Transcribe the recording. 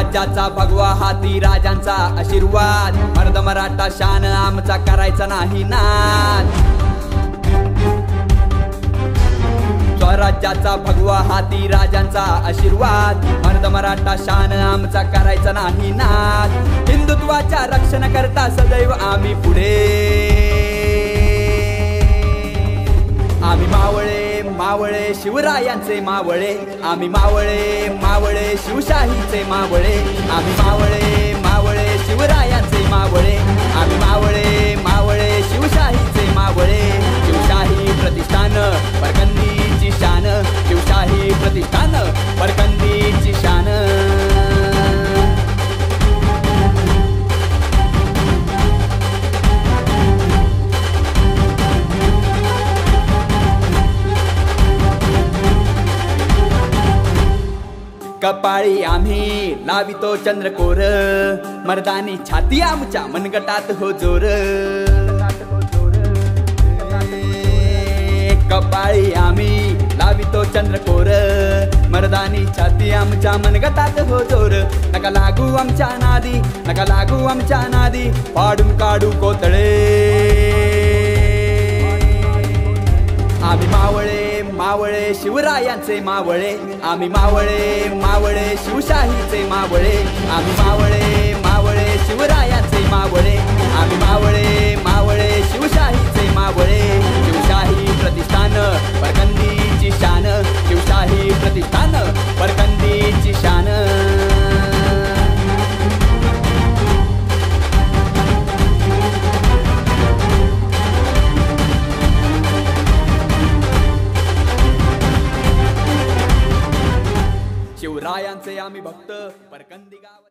स्वराज्याचा भगवा हाती राजांचा आशीर्वाद, मर्द मराठा शान आमचा करायचा नाही नाद। स्वराज्याचा भगवा हाती राजांचा आशीर्वाद, मर्द मराठा शान आमचा करायचा नाही नाद। हिंदुत्वाच्या रक्षण करता सदैव आम्ही पुढे, आम्ही मावळे मावळे शिवरायांचे मावळे, आम्ही मावळे मावळे शिवशाहीचे मावळे, आम्ही मावळे मावळे शिवरायांचे मावळे, आम्ही मावळे मावळे शिवशाहीचे मावळे। शिवशाही प्रतिष्ठान परकंदीची शान, शिवशाही प्रतिष्ठान परकंदीची शान। कपाळी आम्ही लावितो चंद्रकोर, मर्दानी छाती आमच्या मनगटात हो जोर। कपाळी आम्ही लावितो चंद्रकोर, मर्दानी छाती आमच्या मनगटात हो जोर। नका लागू आमच्या नादी, नका लागू आमच्या नादी, पाडून काढू कोतळे। आम्ही मावळे मावळे शिवरायांचे मावळे, आम्ही मावळे मावळे शिवशाहीचे मावळे, आम्ही मावळे मावळे शिवरायांचे मावळे, आम्ही मावळे मावळे शिवशाहीचे मावळे। शिवशाही प्रतिष्ठान परकंदीची शान, शिवशाही प्रतिष्ठान परकंदीची शान। शिवरायांचे आम्ही भक्त परकंदी गाव।